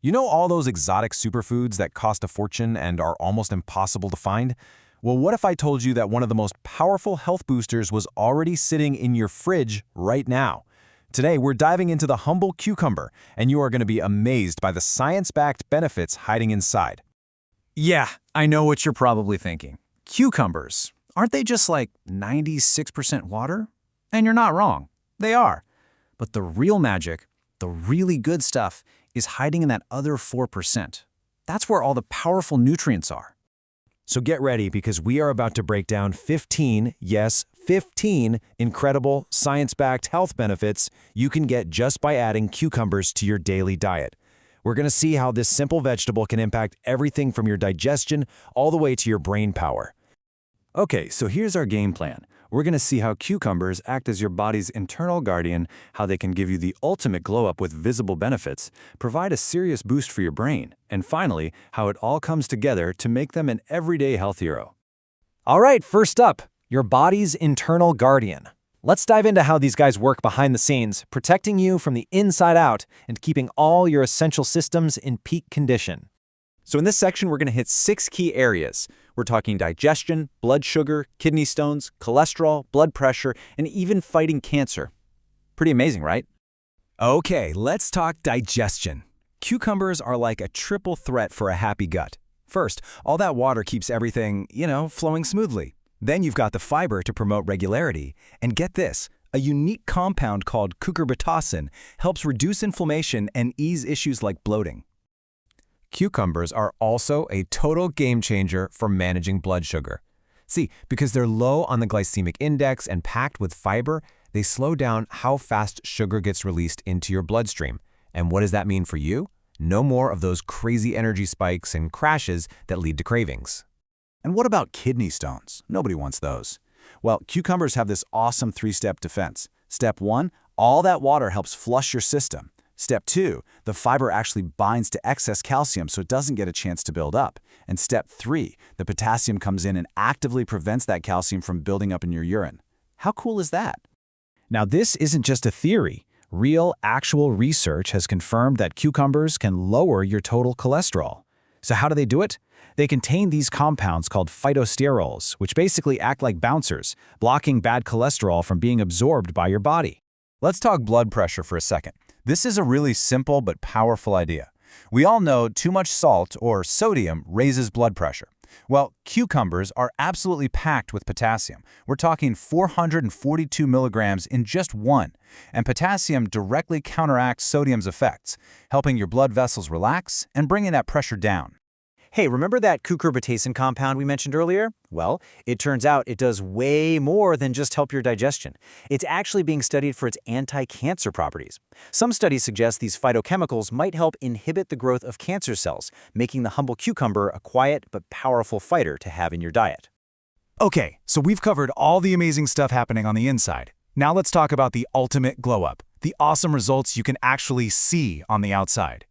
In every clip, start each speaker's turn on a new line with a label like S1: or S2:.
S1: You know all those exotic superfoods that cost a fortune and are almost impossible to find? Well, what if I told you that one of the most powerful health boosters was already sitting in your fridge right now? Today, we're diving into the humble cucumber, and you are going to be amazed by the science-backed benefits hiding inside.
S2: Yeah, I know what you're probably thinking. Cucumbers, aren't they just like 96% water? And you're not wrong. They are. But the real magic, the really good stuff, is hiding in that other 4%. That's where all the powerful nutrients are.
S1: So get ready because we are about to break down 15, yes, 15 incredible science-backed health benefits you can get just by adding cucumbers to your daily diet. We're going to see how this simple vegetable can impact everything from your digestion all the way to your brain power.
S3: Okay, so here's our game plan. We're going to see how cucumbers act as your body's internal guardian, how they can give you the ultimate glow-up with visible benefits, provide a serious boost for your brain, and finally, how it all comes together to make them an everyday health hero.
S1: All right, first up, your body's internal guardian. Let's dive into how these guys work behind the scenes, protecting you from the inside out and keeping all your essential systems in peak condition.
S3: So in this section, we're going to hit 6 key areas. We're talking digestion, blood sugar, kidney stones, cholesterol, blood pressure, and even fighting cancer. Pretty amazing, right?
S1: Okay, let's talk digestion. Cucumbers are like a triple threat for a happy gut. First, all that water keeps everything, flowing smoothly. Then you've got the fiber to promote regularity. And get this, a unique compound called cucurbitacin helps reduce inflammation and ease issues like bloating. Cucumbers are also a total game changer for managing blood sugar. See, because they're low on the glycemic index and packed with fiber, they slow down how fast sugar gets released into your bloodstream. And what does that mean for you? No more of those crazy energy spikes and crashes that lead to cravings.
S4: And what about kidney stones? Nobody wants those. Well, cucumbers have this awesome 3-step defense. Step 1, all that water helps flush your system. Step 2, the fiber actually binds to excess calcium so it doesn't get a chance to build up. And step 3, the potassium comes in and actively prevents that calcium from building up in your urine. How cool is that?
S2: Now, this isn't just a theory. Real, actual research has confirmed that cucumbers can lower your total cholesterol. So how do they do it? They contain these compounds called phytosterols, which basically act like bouncers, blocking bad cholesterol from being absorbed by your body.
S3: Let's talk blood pressure for a second. This is a really simple but powerful idea. We all know too much salt or sodium raises blood pressure. Well, cucumbers are absolutely packed with potassium. We're talking 442 milligrams in just one. And potassium directly counteracts sodium's effects, helping your blood vessels relax and bringing that pressure down.
S5: Hey, remember that cucurbitacin compound we mentioned earlier? Well, it turns out it does way more than just help your digestion. It's actually being studied for its anti-cancer properties. Some studies suggest these phytochemicals might help inhibit the growth of cancer cells, making the humble cucumber a quiet but powerful fighter to have in your diet.
S2: Okay, so we've covered all the amazing stuff happening on the inside. Now let's talk about the ultimate glow-up, the awesome results you can actually see on the outside.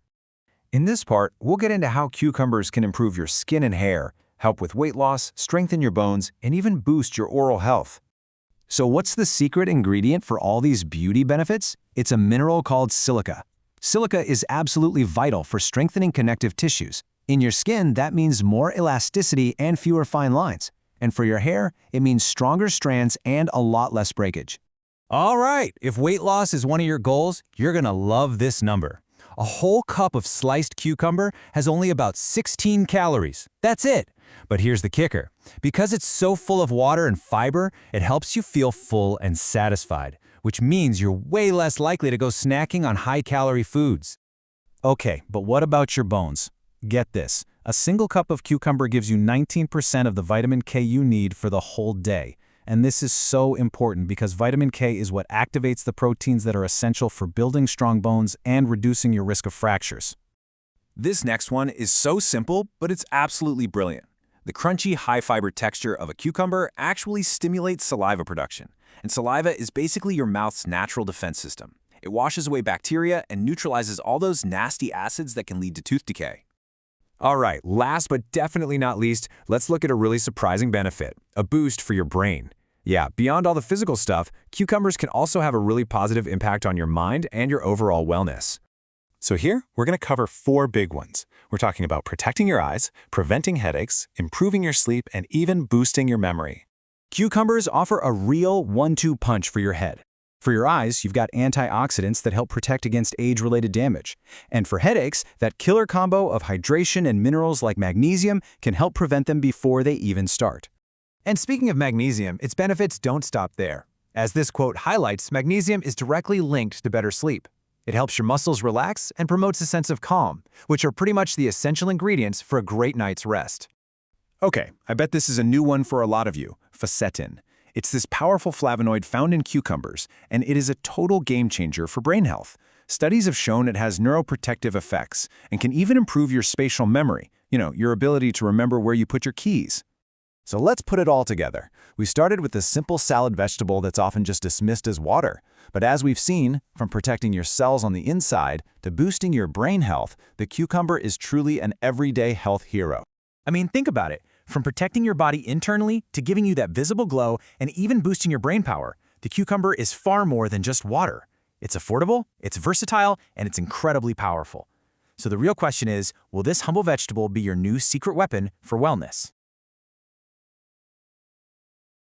S1: In this part, we'll get into how cucumbers can improve your skin and hair, help with weight loss, strengthen your bones, and even boost your oral health. So what's the secret ingredient for all these beauty benefits? It's a mineral called silica. Silica is absolutely vital for strengthening connective tissues. In your skin, that means more elasticity and fewer fine lines. And for your hair, it means stronger strands and a lot less breakage. All right, if weight loss is one of your goals, you're gonna love this number. A whole cup of sliced cucumber has only about 16 calories. That's it. But here's the kicker. Because it's so full of water and fiber, it helps you feel full and satisfied, which means you're way less likely to go snacking on high-calorie foods.
S2: Okay, but what about your bones? Get this. A single cup of cucumber gives you 19% of the vitamin K you need for the whole day. And this is so important because vitamin K is what activates the proteins that are essential for building strong bones and reducing your risk of fractures.
S3: This next one is so simple, but it's absolutely brilliant. The crunchy, high-fiber texture of a cucumber actually stimulates saliva production. And saliva is basically your mouth's natural defense system. It washes away bacteria and neutralizes all those nasty acids that can lead to tooth decay.
S1: All right, last but definitely not least, let's look at a really surprising benefit, a boost for your brain. Yeah, beyond all the physical stuff, cucumbers can also have a really positive impact on your mind and your overall wellness.
S3: So here, we're going to cover 4 big ones. We're talking about protecting your eyes, preventing headaches, improving your sleep, and even boosting your memory.
S2: Cucumbers offer a real 1-2 punch for your head. For your eyes, you've got antioxidants that help protect against age-related damage. And for headaches, that killer combo of hydration and minerals like magnesium can help prevent them before they even start.
S5: And speaking of magnesium, its benefits don't stop there. As this quote highlights, magnesium is directly linked to better sleep. It helps your muscles relax and promotes a sense of calm, which are pretty much the essential ingredients for a great night's rest.
S1: Okay, I bet this is a new one for a lot of you, fisetin. It's this powerful flavonoid found in cucumbers, and it is a total game changer for brain health. Studies have shown it has neuroprotective effects and can even improve your spatial memory, your ability to remember where you put your keys.
S4: So let's put it all together. We started with the simple salad vegetable that's often just dismissed as water. But as we've seen, from protecting your cells on the inside to boosting your brain health, the cucumber is truly an everyday health hero.
S5: I mean, think about it. From protecting your body internally to giving you that visible glow and even boosting your brain power, the cucumber is far more than just water. It's affordable, it's versatile, and it's incredibly powerful. So the real question is, will this humble vegetable be your new secret weapon for wellness?